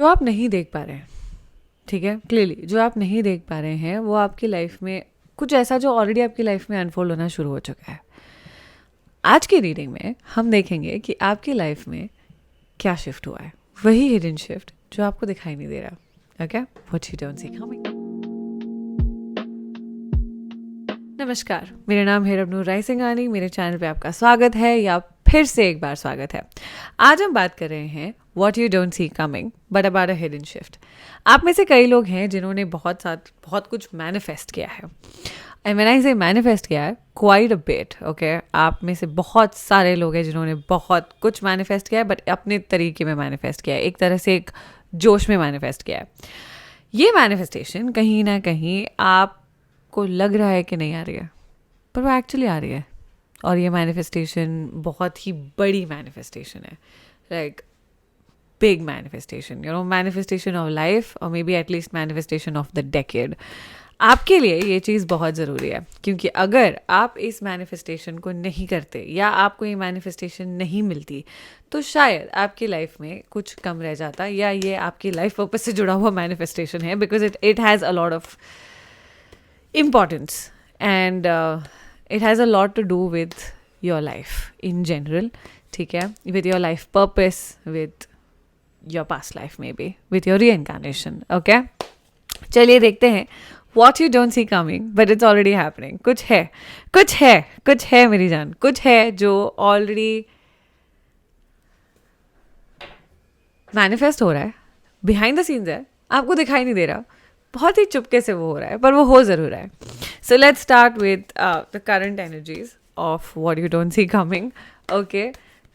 जो आप नहीं देख पा रहे हैं, ठीक है, क्लियरली जो आप नहीं देख पा रहे हैं वो आपकी लाइफ में कुछ ऐसा जो ऑलरेडी आपकी लाइफ में अनफोल्ड होना शुरू हो चुका है। आज की रीडिंग में हम देखेंगे कि आपकी लाइफ में क्या शिफ्ट हुआ है, वही हिडन शिफ्ट जो आपको दिखाई नहीं दे रहा। Okay, what you don't see coming. नमस्कार, मेरा नाम है रबनूर राय सिंघानी। मेरे चैनल पे आपका स्वागत है, या फिर से एक बार स्वागत है। आज हम बात कर रहे हैं what you don't see coming but about a hidden shift. आप में से कई लोग हैं जिन्होंने बहुत कुछ मैनिफेस्ट किया है। एंड व्हेन आई से मैनिफेस्ट किया है, क्वाइट अ बिट, ओके। आप में से बहुत सारे लोग हैं जिन्होंने बहुत कुछ मैनिफेस्ट किया है, बट अपने तरीके में मैनिफेस्ट किया है, एक तरह से एक जोश में मैनिफेस्ट किया है। ये मैनिफेस्टेशन कहीं ना कहीं आपको लग रहा है कि नहीं आ रही है, पर वो एक्चुअली आ रही है। और ये मैनिफेस्टेशन बहुत ही बड़ी मैनिफेस्टेशन है, like big manifestation, manifestation of life, और maybe at least manifestation of the decade. आपके लिए ये चीज़ बहुत ज़रूरी है, क्योंकि अगर आप इस मैनिफेस्टेशन को नहीं करते या आपको ये मैनिफेस्टेशन नहीं मिलती, तो शायद आपकी लाइफ में कुछ कम रह जाता, या ये आपकी लाइफ पर्पस से जुड़ा हुआ मैनिफेस्टेशन है, because it has a lot of importance, and it has a lot to do with your life in general, ठीक है, with your life purpose, with your past life, maybe with your reincarnation. Okay, चलिए देखते हैं what you don't see coming but it's already happening। कुछ है मेरी जान, कुछ है जो ऑलरेडी मैनिफेस्ट हो रहा है, बिहाइंड द सीन्स है, आपको दिखाई नहीं दे रहा, बहुत ही चुपके से वो हो रहा है, पर वो हो ज़रूर रहा है। So let's start with the current energies of what you don't see coming. Okay,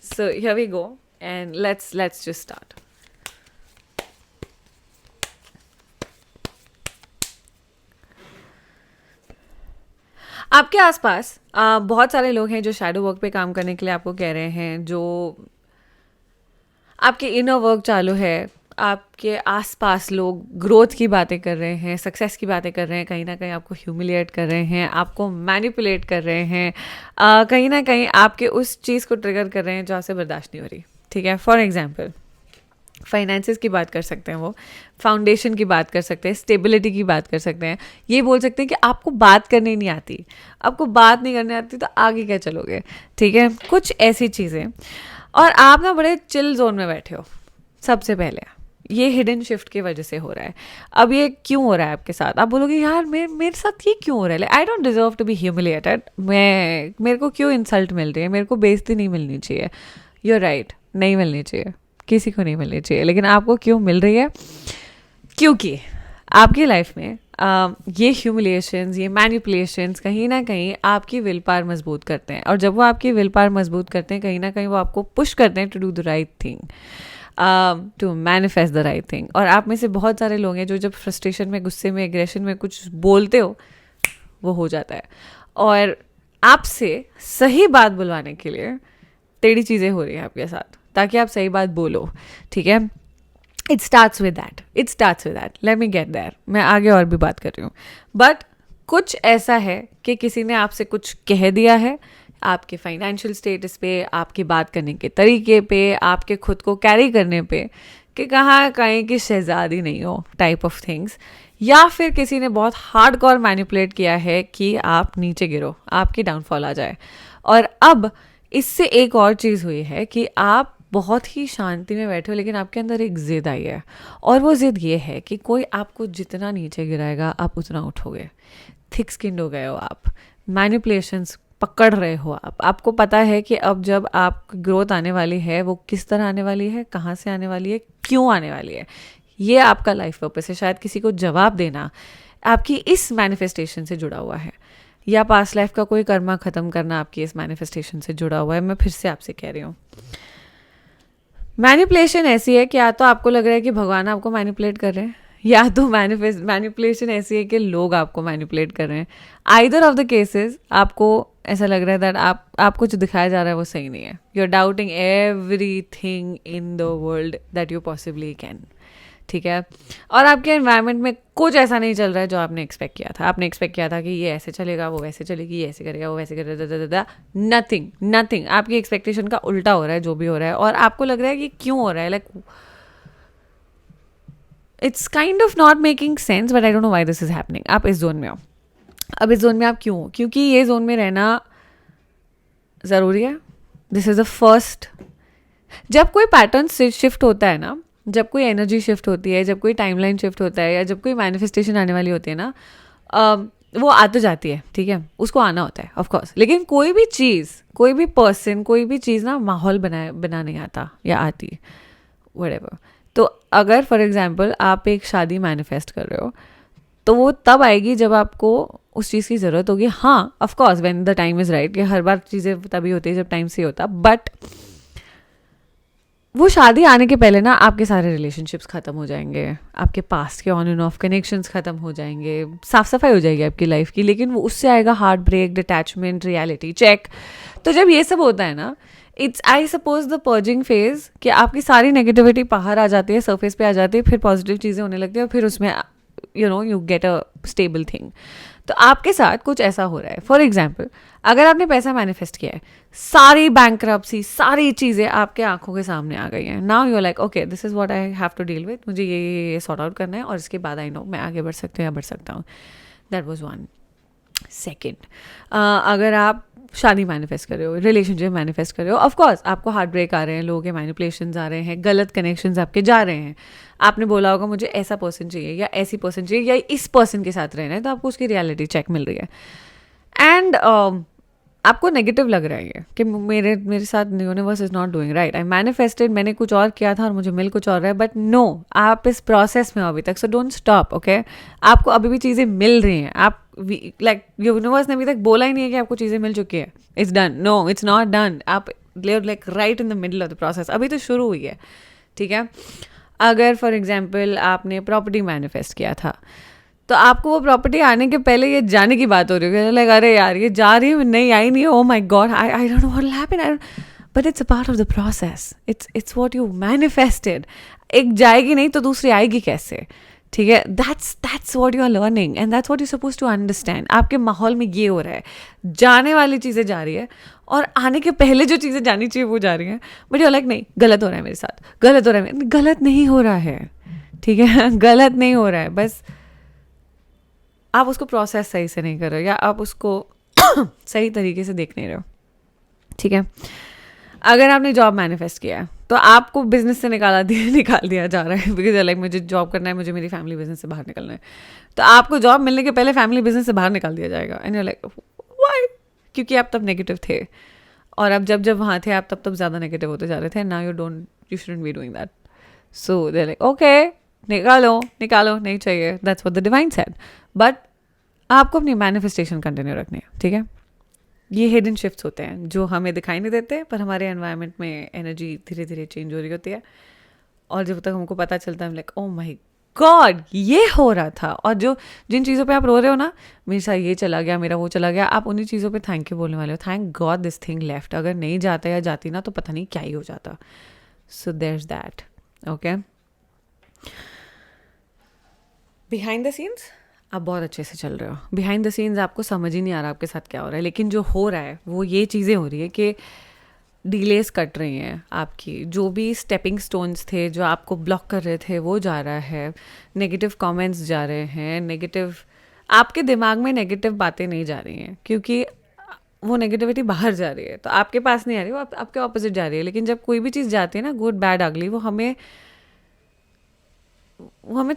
so here we go and let's just start. आपके आसपास बहुत सारे लोग हैं जो शैडो वर्क पे काम करने के लिए आपको कह रहे हैं, जो आपके इनर वर्क चालू है। आपके आसपास लोग ग्रोथ की बातें कर रहे हैं, सक्सेस की बातें कर रहे हैं, कहीं ना कहीं आपको ह्यूमिलिएट कर रहे हैं, आपको मैनिपुलेट कर रहे हैं, कहीं ना कहीं आपके उस चीज़ को ट्रिगर कर रहे हैं जो आपसे बर्दाश्त नहीं हो रही। ठीक है, फॉर एग्जाम्पल फाइनेंसेस की बात कर सकते हैं, वो फाउंडेशन की बात कर सकते हैं, स्टेबिलिटी की बात कर सकते हैं, ये बोल सकते हैं कि आपको बात करनी नहीं आती, आपको बात नहीं करनी आती तो आगे क्या चलोगे। ठीक है, कुछ ऐसी चीज़ें, और आप ना बड़े चिल जोन में बैठे हो। सबसे पहले ये हिडन शिफ्ट की वजह से हो रहा है। अब ये क्यों हो रहा है आपके साथ, आप बोलोगे यार मेरे साथ ये क्यों हो रहा है, I don't deserve to be humiliated, मेरे को क्यों इंसल्ट मिल रही है, मेरे को बेइज्जती नहीं मिलनी चाहिए। यू राइट, नहीं मिलनी चाहिए, किसी को नहीं मिलनी चाहिए, लेकिन आपको क्यों मिल रही है? क्योंकि आपकी लाइफ में ये ह्यूमिलिएशंस, ये मैनिपुलेशंस कहीं ना कहीं आपकी विल पावर मजबूत करते हैं, और जब वो आपकी विल पावर मजबूत करते हैं, कहीं ना कहीं वो आपको पुश करते हैं to do the right thing, to manifest the right thing. और आप में से बहुत सारे लोग हैं जो जब फ्रस्ट्रेशन में, गुस्से में, एग्रेशन में कुछ बोलते हो, वो हो जाता है, और आपसे सही बात बुलवाने के लिए टेढ़ी चीज़ें हो रही हैं आपके साथ, ताकि आप सही बात बोलो। ठीक है, it starts with that, let me get there, मैं आगे और भी बात कर रही हूँ। बट कुछ ऐसा है कि किसी ने आपसे कुछ कह दिया है, आपके फाइनेंशियल स्टेटस पे, आपकी बात करने के तरीके पे, आपके खुद को कैरी करने पे, कि कहाँ कहीं की शहजादी नहीं हो टाइप ऑफ थिंग्स, या फिर किसी ने बहुत हार्ड कोर मैनिपुलेट किया है कि आप नीचे गिरो, आपकी डाउनफॉल आ जाए। और अब इससे एक और चीज़ हुई है कि आप बहुत ही शांति में बैठे हो, लेकिन आपके अंदर एक ज़िद आई है, और वो ज़िद ये है कि कोई आपको जितना नीचे गिराएगा आप उतना उठोगे। थिक स्किन्ड हो गए हो आप, मैनिपुलेशंस पकड़ रहे हो आप, आपको पता है कि अब जब आप ग्रोथ आने वाली है, वो किस तरह आने वाली है, कहाँ से आने वाली है, क्यों आने वाली है। ये आपका लाइफ पर्पस है, शायद किसी को जवाब देना आपकी इस मैनिफेस्टेशन से जुड़ा हुआ है, या पास्ट लाइफ का कोई कर्मा ख़त्म करना आपकी इस मैनिफेस्टेशन से जुड़ा हुआ है। मैं फिर से आपसे कह रही हूँ, मैनिपुलेशन ऐसी है कि या तो आपको लग रहा है कि भगवान आपको मैनिपुलेट कर रहे हैं, या तो मैनिपुलेशन ऐसी है कि लोग आपको मैनिपुलेट कर रहे हैं। आइदर ऑफ द केसेस आपको ऐसा लग रहा है दैट आपको जो दिखाया जा रहा है वो सही नहीं है। You are doubting everything in the world that you possibly can. ठीक है, और आपके एनवायरनमेंट में कुछ ऐसा नहीं चल रहा है जो आपने एक्सपेक्ट किया था। आपने एक्सपेक्ट किया था कि ये ऐसे चलेगा, वो वैसे चलेगी, ये ऐसे करेगा, वो वैसे करेगा, नथिंग। आपकी एक्सपेक्टेशन का उल्टा हो रहा है जो भी हो रहा है, और आपको लग रहा है कि क्यों हो रहा है, like it's kind of not making sense, but I don't know why this is happening. आप इस जोन में हो. अब इस जोन में आप क्यों हो? क्योंकि ये जोन में रहना ज़रूरी है. This is the first. जब कोई पैटर्न शिफ्ट होता है ना, जब कोई एनर्जी शिफ्ट होती है, जब कोई टाइमलाइन शिफ्ट होता है, या जब कोई मैनिफेस्टेशन आने वाली होती है ना, वो आ तो जाती है, ठीक है, उसको आना होता है ऑफ कोर्स. लेकिन कोई भी चीज़, कोई भी पर्सन, कोई भी चीज़ ना माहौल बना नहीं आता या आती, व्हाटएवर. तो अगर फॉर एग्जांपल आप एक शादी मैनिफेस्ट कर रहे हो, तो वो तब आएगी जब आपको उस चीज़ की ज़रूरत होगी. हाँ, of course when the time is right. कि हर बार चीज़ें तभी होती है जब टाइम से होता. बट वो शादी आने के पहले ना आपके सारे रिलेशनशिप्स ख़त्म हो जाएंगे, आपके पास्ट के ऑन एंड ऑफ कनेक्शंस ख़त्म हो जाएंगे, साफ सफाई हो जाएगी आपकी लाइफ की. लेकिन वो उससे आएगा heart break, detachment, reality check. तो जब ये सब होता है ना, it's I suppose the purging phase, कि आपकी सारी नेगेटिविटी बाहर आ जाती है, सरफेस पे आ जाती है, फिर पॉजिटिव चीज़ें होने लगती है, और फिर उसमें you get a stable thing. तो आपके साथ कुछ ऐसा हो रहा है. फॉर एग्जाम्पल, अगर आपने पैसा मैनिफेस्ट किया है, सारी बैंकरप्सी, सारी चीज़ें आपके आंखों के सामने आ गई हैं. Now you are like, okay, this is what I have to deal with. मुझे ये सॉर्ट आउट करना है, और इसके बाद आई नो मैं आगे बढ़ सकती हूँ या बढ़ सकता हूँ. That was one. सेकेंड, अगर आप शादी मैनिफेस्ट कर रहे हो, रिलेशनशिप मैनिफेस्ट कर रहे हो, ऑफ कोर्स आपको हार्ट ब्रेक आ रहे हैं, लोगों के मैनिपुलेशंस आ रहे हैं, गलत कनेक्शंस आपके जा रहे हैं. आपने बोला होगा मुझे ऐसा पर्सन चाहिए, या ऐसी पर्सन चाहिए, या इस पर्सन के साथ रहना है, तो आपको उसकी रियलिटी चेक मिल रही है. एंड आपको नेगेटिव लग रहा है ये, कि मेरे साथ universe is not doing right. I manifested, मैंने कुछ और किया था और मुझे मिल कुछ और रहा है. बट नो, आप इस प्रोसेस में हो अभी तक. So don't stop. ओके, आपको अभी भी चीज़ें मिल रही हैं. आप लाइक यूनिवर्स ने अभी तक बोला ही नहीं है कि आपको चीज़ें मिल चुकी है. It's done. No, it's not done. आप like right in the middle of the process. अभी तो शुरू हुई है, ठीक है. अगर फॉर एग्जाम्पल आपने प्रॉपर्टी मैनिफेस्ट किया था, तो आपको वो प्रॉपर्टी आने के पहले ये जाने की बात हो रही है, लाइक अरे यार ये जा रही है, नहीं आई नहीं, oh my God, I don't know what will happen. But it's a part of the process. It's what you manifested. एक जाएगी नहीं तो दूसरी आएगी कैसे, ठीक है. That's what you are learning, and that's what you suppose to understand. आपके माहौल में ये हो रहा है, जाने वाली चीज़ें जा रही है, और आने के पहले जो चीज़ें जानी चाहिए वो जा रही हैं. बट यू लाइक, नहीं, गलत हो रहा है मेरे साथ, गलत हो रहा है. गलत नहीं हो रहा है, ठीक है. गलत नहीं हो रहा है, बस आप उसको प्रोसेस सही से नहीं कर रहे हो, या आप उसको सही तरीके से देख नहीं रहे हो, ठीक है. अगर आपने जॉब मैनिफेस्ट किया है, तो आपको बिजनेस से निकाल दिया जा रहा है, बिकॉज लाइक मुझे जॉब करना है, मुझे मेरी फैमिली बिजनेस से बाहर निकलना है. तो आपको जॉब मिलने के पहले फैमिली बिजनेस से बाहर निकाल दिया जाएगा. And you like, why? क्योंकि आप तब नेगेटिव थे, और अब जब वहाँ थे आप तब ज़्यादा नेगेटिव होते जा रहे थे. Now you shouldn't be doing that. So they like, okay, निकालो, नहीं चाहिए. That's what the divine said. But आपको अपनी मैनिफेस्टेशन कंटिन्यू रखनी है, ठीक है. ये हिडन शिफ्ट्स होते हैं जो हमें दिखाई नहीं देते, पर हमारे एनवायरनमेंट में एनर्जी धीरे धीरे चेंज हो रही होती है. और जब तक हमको पता चलता है, लाइक, ओ माय गॉड, ये हो रहा था. और जिन चीज़ों पे आप रो रहे हो ना, मेरे साथ ये चला गया, मेरा वो चला गया, आप उन्हीं चीज़ों पे थैंक यू बोलने वाले हो. Thank God this thing left. अगर नहीं जाता या जाती ना, तो पता नहीं क्या ही हो जाता. So there is that. Okay, behind the scenes आप बहुत अच्छे से चल रहे हो. बिहाइंड द सीन्स आपको समझ ही नहीं आ रहा आपके साथ क्या हो रहा है. लेकिन जो हो रहा है वो ये चीज़ें हो रही है कि डिलेस कट रही हैं आपकी. जो भी स्टेपिंग स्टोन्स थे जो आपको ब्लॉक कर रहे थे, वो जा रहा है. नेगेटिव कमेंट्स जा रहे हैं, नेगेटिव, आपके दिमाग में नेगेटिव बातें नहीं जा रही हैं, क्योंकि वो नेगेटिविटी बाहर जा रही है, तो आपके पास नहीं आ रही, वो आपके ऑपोजिट जा रही है. लेकिन जब कोई भी चीज़ जाती है ना, गुड बैड अगली, वो हमें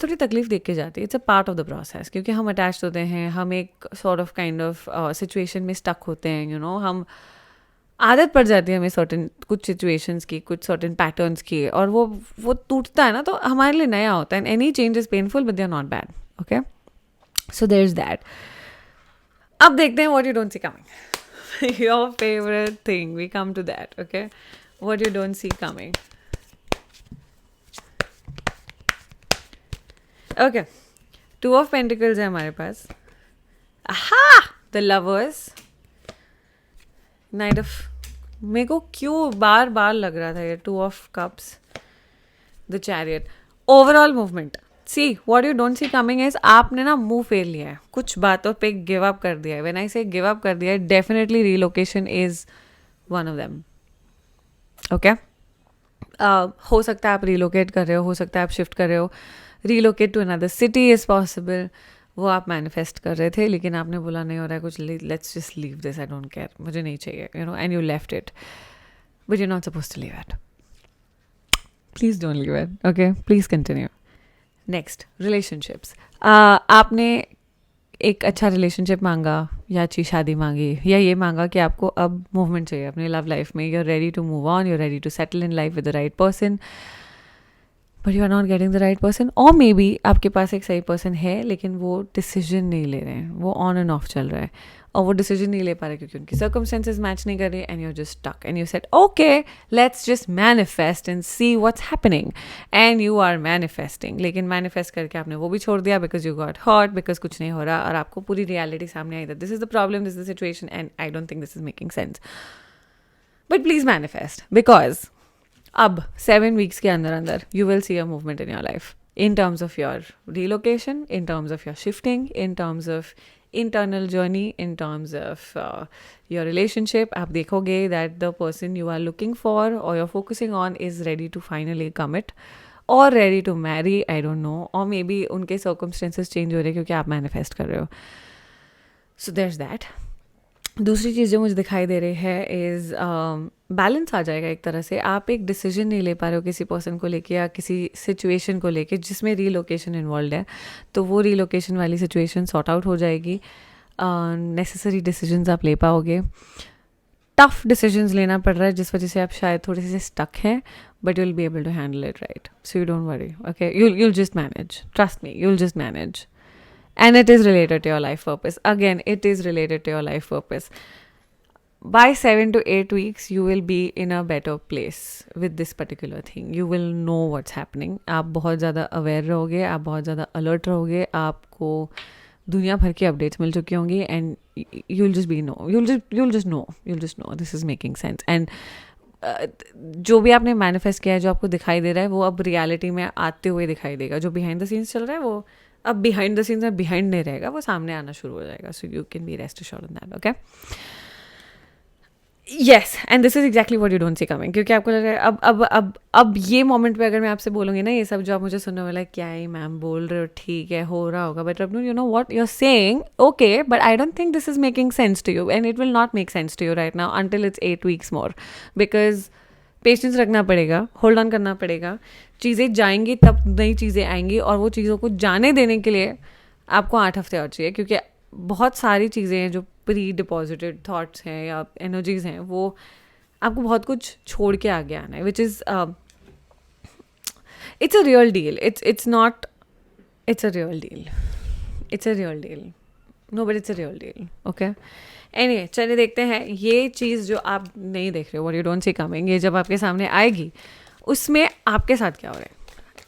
थोड़ी तकलीफ देख के जाती है. It's a part of the process, क्योंकि हम अटैच होते हैं, हम एक sort of kind of situation में स्टक होते हैं, यू नो. हम आदत पड़ जाती है हमें सर्टेन कुछ सिचुएशंस की, कुछ सर्टेन पैटर्न्स की, और वो टूटता है ना, तो हमारे लिए नया होता है. Any change is painful, but they are not bad. Okay, so there is that. अब देखते हैं what you don't see coming. Your favourite thing, we come to that. Okay, what you don't see coming. Okay, two of pentacles है हमारे पास. आहा, the lovers, night of, मेरे को क्यों बार बार लग रहा था ये two of cups, the chariot. Overall movement, see what you don't see coming is, आपने ना मुंह फेर लिया है, कुछ बातों पे गिव अप कर दिया है. व्हेन आई से गिव अप कर दिया है, definitely relocation is one of them. Okay, हो सकता है आप रीलोकेट कर रहे हो सकता है आप शिफ्ट कर रहे हो. Relocate to another city is possible, वो आप मैनिफेस्ट कर रहे थे, लेकिन आपने बोला नहीं हो रहा है कुछ, let's just leave this, I don't care, मुझे नहीं चाहिए, you know, and you left it, but you not suppose to leave it. Please don't leave it, okay, please continue. Next, relationships. आपने एक अच्छा रिलेशनशिप मांगा या अच्छी शादी मांगी, या ये मांगा कि आपको अब मूवमेंट चाहिए अपनी लव लाइफ में, you are ready to move on, you are ready to settle in life with the right person, but you are not getting the right person, और मे बी आपके पास एक सही पर्सन है लेकिन वो डिसीजन नहीं ले रहे हैं, वो ऑन एंड ऑफ चल रहा है, और वो डिसीजन नहीं ले पा रहे क्योंकि उनकी सर्कमस्टेंसेज मैच नहीं कर रही, and you are just stuck, and you said okay let's just manifest and see what's happening, and you are manifesting, लेकिन मैनिफेस्ट करके आपने वो भी छोड़ दिया because you got hurt, because कुछ नहीं हो रहा, और आपको पूरी रियलिटी सामने आई that this is the problem, this is the situation, and I don't think this is making sense, but please manifest, because अब 7 weeks के अंदर अंदर you will see a movement in your life in terms of your relocation, in terms of your shifting, in terms of internal journey, in terms of your relationship. आप देखोगे that the person you are looking for or you're focusing on is ready to finally commit or ready to marry, I don't know, or maybe उनके circumstances change हो रहे क्योंकि आप manifest कर रहे हो. So there's that. दूसरी चीज़ जो मुझे दिखाई दे रही है इज़ बैलेंस आ जाएगा एक तरह से. आप एक डिसीजन नहीं ले पा रहे हो किसी पर्सन को लेके या किसी सिचुएशन को लेके जिसमें रीलोकेशन इन्वॉल्व है, तो वो रीलोकेशन वाली सिचुएशन सॉर्ट आउट हो जाएगी, नेसेसरी डिसीजंस आप ले पाओगे. टफ डिसीजंस लेना पड़ रहा है जिस वजह से आप शायद थोड़े से स्टक हैं, but you will be able to handle it, right? So you don't worry, okay, you'll just manage, trust me, you'll just manage. And it is related to your life purpose. Again, it is related to your life purpose. By 7 to 8 weeks, you will be in a better place with this particular thing. You will know what's happening. आप बहुत ज़्यादा aware रहोगे, आप बहुत ज़्यादा alert रहोगे, आपको दुनिया भर की updates मिल चुकी होंगी, and you'll just be know. You'll just know. This is making sense. And जो भी आपने मैनिफेस्ट किया है, जो आपको दिखाई दे रहा है, वो अब रियलिटी में आते हुए दिखाई देगा. जो बिहाइंड द सीन्स चल रहा है वो अब बिहाइंड द सीन्स में बिहाइंड नहीं रहेगा, वो सामने आना शुरू हो जाएगा. So you can be rest assured on that, okay? Yes, and this is exactly what you don't see coming, क्योंकि आपको लग रहा है अब ये मोमेंट पे अगर मैं आपसे बोलूँगी ना ये सब जो आप मुझे सुनने वाला है, क्या ही मैम बोल रहे हो, ठीक है हो रहा होगा, but you know what you are saying, okay, but I don't think this is making sense to you, and it will not make sense to you right now until it's 8 weeks more, because patience रखना पड़ेगा, hold on करना पड़ेगा, चीज़ें जाएंगी तब नई चीज़ें आएंगी, और वो चीज़ों को जाने देने के लिए आपको 8 हफ्ते और चाहिए, क्योंकि बहुत सारी चीज़ें हैं जो प्री डिपॉजिटेड थॉट्स हैं या एनर्जीज हैं, वो आपको बहुत कुछ छोड़ के आगे आना है, which is it's a real deal. It's not it's a real deal no, but it's a real deal, okay? Anyway, चलिए देखते हैं ये चीज़ जो आप नहीं देख रहे हो, what you don't see coming, ये जब आपके सामने आएगी उसमें आपके साथ क्या हो रहा है,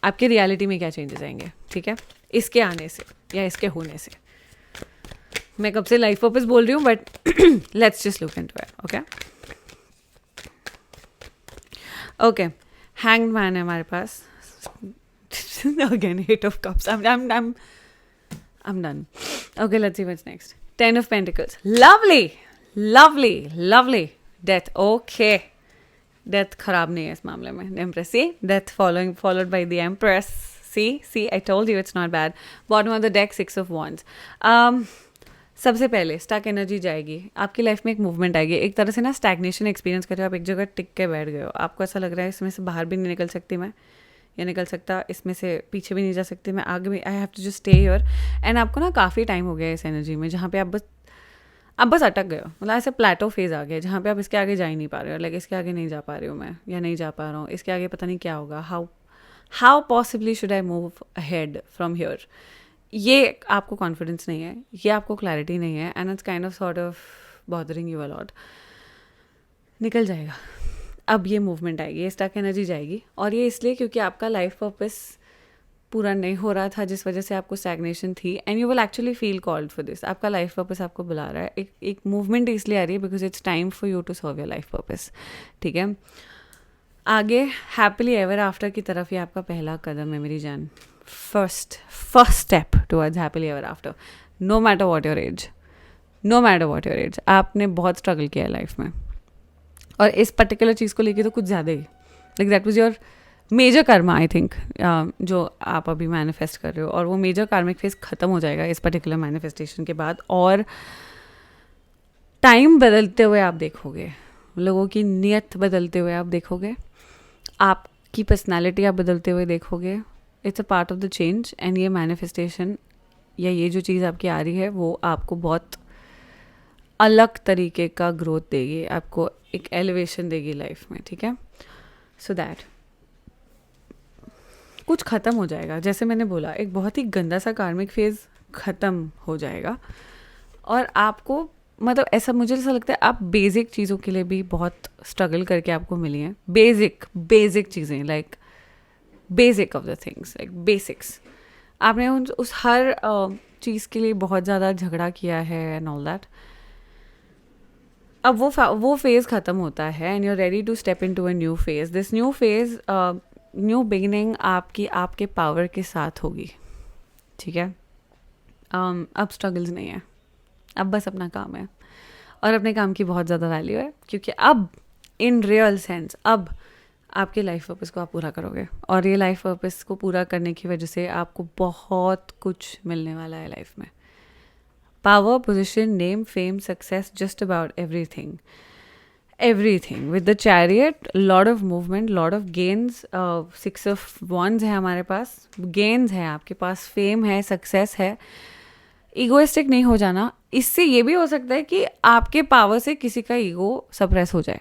आपकी रियलिटी में क्या चेंजेस आएंगे, ठीक है, इसके आने से या इसके होने से. मैं कब से लाइफ पर्पस बोल रही हूँ, but let's just look into it, okay? Okay, hanged man है हमारे पास. Again 8 of cups. I'm done. Okay, let's see what's next. 10 of Pentacles. Lovely. Death. Okay. Death खराब नहीं है इस मामले में. Empress. See? Death followed by the Empress. See, I told you it's not bad. Bottom of the deck, 6 of Wands. सबसे पहले stuck energy जाएगी, आपकी लाइफ में एक मूवमेंट आएगी. एक तरह से ना स्टैग्नेशन एक्सपीरियंस कर रहे हो, आप एक जगह टिक के बैठ गए हो, आपको ऐसा लग रहा है इसमें से बाहर भी नहीं निकल सकती मैं, या निकल सकता, इसमें से पीछे भी नहीं जा सकती मैं, आगे भी I have to just stay here. And आपको ना काफ़ी टाइम हो गया इस एनर्जी में जहाँ पे आप बस अटक गए हो, मतलब ऐसे प्लेटो फेज आ गया जहाँ पे आप इसके आगे जा ही नहीं पा रहे हो, लाइक इसके आगे नहीं जा पा रही हूँ मैं, या नहीं जा पा रहा हूँ, इसके आगे पता नहीं क्या होगा, how possibly should I move ahead from here. ये आपको कॉन्फिडेंस नहीं है, ये आपको क्लैरिटी नहीं है, and it's kind of sort of bothering you a lot. निकल जाएगा. अब ये मूवमेंट आएगी, ये स्टक एनर्जी जाएगी, और ये इसलिए क्योंकि आपका लाइफ पर्पस पूरा नहीं हो रहा था जिस वजह से आपको स्टैग्नेशन थी, and you will actually feel called for this. आपका लाइफ पर्पस आपको बुला रहा है. एक मूवमेंट इसलिए आ रही है because it's time for you to serve your life purpose, ठीक है? आगे हैप्पीली एवर आफ्टर की तरफ ये आपका पहला कदम है मेरी जान. First step towards happily ever after, no matter what your age. आपने बहुत स्ट्रगल किया है लाइफ में, और इस पर्टिकुलर चीज़ को लेके तो कुछ ज़्यादा ही, like that was your major karma I think जो आप अभी मैनिफेस्ट कर रहे हो, और वो मेजर कार्मिक फेज ख़त्म हो जाएगा इस पर्टिकुलर मैनिफेस्टेशन के बाद, और टाइम बदलते हुए आप देखोगे, लोगों की नीयत बदलते हुए आप देखोगे, आपकी पर्सनालिटी आप बदलते हुए देखोगे. It's a part of the change. And ये मैनिफेस्टेशन या ये जो चीज़ आपकी आ रही है वो आपको बहुत अलग तरीके का ग्रोथ देगी, आपको एक एलिवेशन देगी लाइफ में. ठीक है, सो दैट कुछ ख़त्म हो जाएगा. जैसे मैंने बोला, एक बहुत ही गंदा सा कार्मिक फेज ख़त्म हो जाएगा, और आपको मतलब ऐसा, मुझे ऐसा लगता है आप बेसिक चीज़ों के लिए भी बहुत स्ट्रगल करके आपको मिली हैं. बेसिक चीज़ें, like basic of the things, like basics. आपने उस हर चीज़ के लिए बहुत ज़्यादा झगड़ा किया है एंड ऑल दैट. अब वो फेज़ ख़त्म होता है and you are ready to step in to a new phase. This new phase, new beginning आपके पावर के साथ होगी. ठीक है, अब स्ट्रगल्स नहीं है, अब बस अपना काम है, और अपने काम की बहुत ज़्यादा वैल्यू है, क्योंकि अब इन रियल सेंस अब आपके लाइफ पर्पस को आप पूरा करोगे, और ये लाइफ पर्पस को पूरा करने की वजह से आपको बहुत कुछ मिलने वाला है लाइफ में. Power, position, name, fame, success, just about everything. With the chariot, lot of movement, lot of gains. 6 of wands है हमारे पास, gains है आपके पास, fame है, success है. ईगोइस्टिक नहीं हो जाना. इससे ये भी हो सकता है कि आपके पावर से किसी का ईगो सप्रेस हो जाए.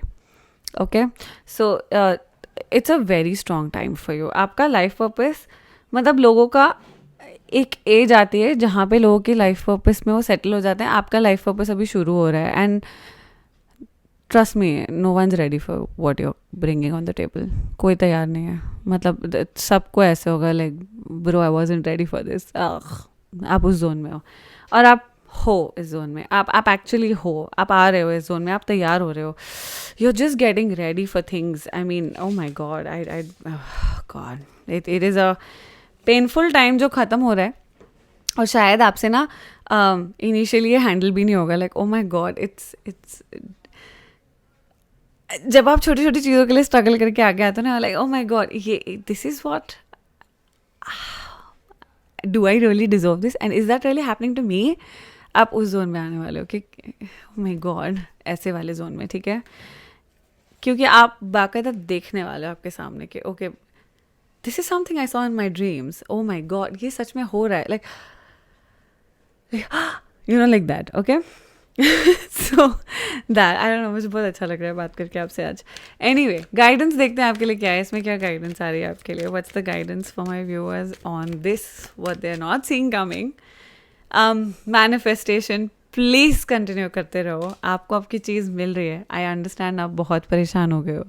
Okay, so it's a very strong time for you. आपका लाइफ पर्पस, मतलब लोगों का एक एज आती है जहाँ पे लोगों की लाइफ पर्पस में वो सेटल हो जाते हैं. आपका लाइफ पर्पस अभी शुरू हो रहा है, and trust me, no one is ready for what you bringing on the table. कोई तैयार नहीं है. मतलब सबको ऐसे होगा like bro I wasn't ready for this. आप उस जोन में हो, और आप हो इस जोन में, आप एक्चुअली हो, आप आ रहे हो इस जोन में, आप तैयार हो रहे हो. You are just getting ready for things. I mean, oh my God, I God, it is a painful time जो ख़त्म हो रहा है, और शायद आपसे ना इनिशियली ये हैंडल भी नहीं होगा. Like oh my God, it's जब आप छोटी छोटी चीज़ों के लिए स्ट्रगल करके आगे आते हो ना, लाइक ओ माई गॉड, ये this is what, do I really deserve this, and is that really happening to me. आप उस जोन में आने वाले हो कि ओ माई गॉड, ऐसे वाले जोन में. ठीक है, क्योंकि आप बाकायदा देखने वाले हो आपके सामने कि okay, this is something I saw in my dreams. Oh my God, ये सच में हो रहा है. Like you know, like that. Okay, so that, I don't know, मुझे बहुत अच्छा लग रहा है बात करके आपसे आज. एनीवे, गाइडेंस देखते हैं आपके लिए क्या है, इसमें क्या गाइडेंस आ रही है आपके लिए. What's the guidance for my viewers on this, what they are not seeing coming. Manifestation please continue करते रहो. आपको आपकी चीज़ मिल रही है. आई अंडरस्टैंड आप बहुत परेशान हो गए हो.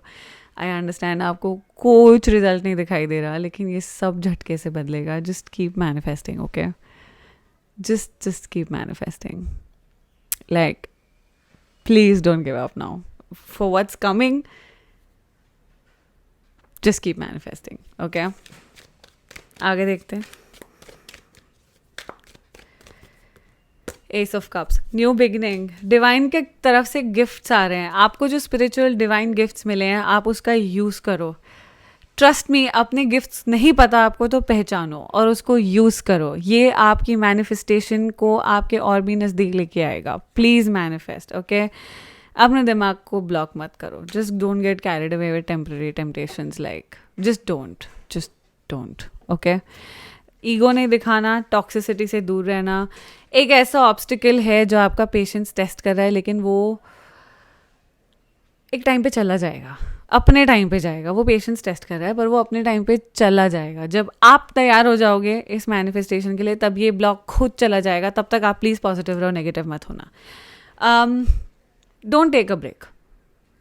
आई अंडरस्टैंड आपको कुछ रिजल्ट नहीं दिखाई दे रहा, लेकिन ये सब झटके से बदलेगा. Just keep manifesting. Okay, just keep manifesting. Like, please don't give up now. For what's coming, just keep manifesting. Okay? आगे देखते हैं. Ace of Cups, new beginning. Divine के तरफ से गिफ्ट्स आ रहे हैं. आपको जो स्पिरिचुअल डिवाइन गिफ्ट्स मिले हैं, आप उसका यूज़ करो. ट्रस्ट मी, अपने गिफ्ट्स नहीं पता आपको तो पहचानो और उसको यूज़ करो. ये आपकी मैनिफेस्टेशन को आपके और भी नज़दीक लेके आएगा. Please manifest. ओके, अपने दिमाग को ब्लॉक मत करो. Just don't get carried away with temporary temptations. Like just don't. Okay, ego नहीं दिखाना, टॉक्सिसिटी से दूर रहना. एक ऐसा ऑब्स्टिकल है जो आपका पेशेंस टेस्ट कर रहा है, लेकिन वो एक टाइम पे चला जाएगा, अपने टाइम पे जाएगा. वो पेशेंस टेस्ट कर रहा है, पर वो अपने टाइम पे चला जाएगा. जब आप तैयार हो जाओगे इस मैनिफेस्टेशन के लिए, तब ये ब्लॉक खुद चला जाएगा. तब तक आप प्लीज़ पॉजिटिव रहो, नेगेटिव मत होना. Don't take a break.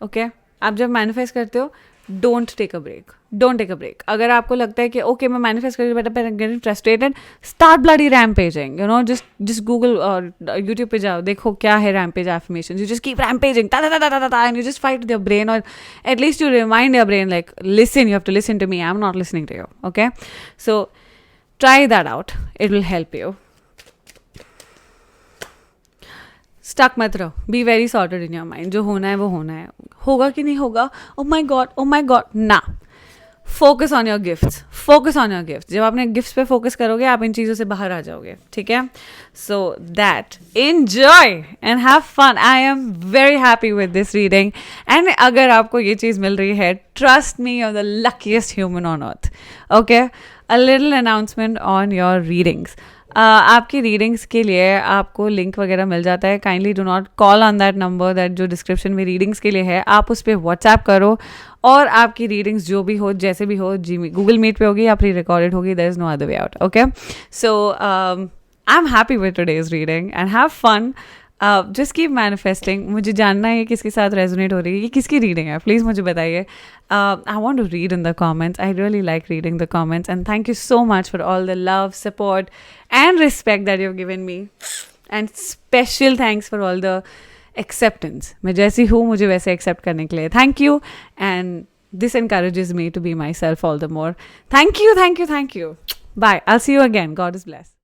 Okay, आप जब मैनिफेस्ट करते हो, डोंट टेक अ ब्रेक. अगर आपको लगता है कि ओके मैं मैनिफेस्ट कर रही हूँ, getting frustrated, start bloody rampaging. You know, just Google और यूट्यूब पे जाओ, देखो क्या है rampage affirmations. You just keep rampaging and you just fight with your brain, और at least you remind your brain like listen, you have to listen to me, I am not listening to you. Okay, so try that out, it will help you. Stuck मत रहो. Be very sorted in your mind. जो होना है वो होना है. होगा कि नहीं होगा, ओ माई गॉड ना. Focus on your gifts, focus on your gift. जब आपने गिफ्ट्स पे फोकस करोगे आप इन चीज़ों से बाहर आ जाओगे. ठीक है. So that enjoy and have fun. I am very happy with this reading. And अगर आपको ये चीज़ मिल रही है, trust me, you are the luckiest human on earth. Okay. A little announcement on your readings. आपकी रीडिंग्स के लिए आपको लिंक वगैरह मिल जाता है. Kindly do not call on that number that जो डिस्क्रिप्शन में रीडिंग्स के लिए है. आप उस पर व्हाट्सएप करो और आपकी रीडिंग्स जो भी हो, जैसे भी हो, गूगल मीट पे होगी या प्री रिकॉर्डेड होगी. There is no other way out. Okay. So I am happy with today's reading and have fun. Just keep manifesting. मुझे जानना है किसके साथ रेजोनेट हो रही है, ये किसकी रीडिंग है, प्लीज़ मुझे बताइए. I want to read in the comments. I really like reading the comments. And thank you so much for all the love, support, and respect that you've given me. And special thanks for all the acceptance. मैं जैसी हूँ मुझे वैसे accept करने के लिए. Thank you. And this encourages me to be myself all the more. Thank you, thank you, thank you. Bye. I'll see you again. God is blessed.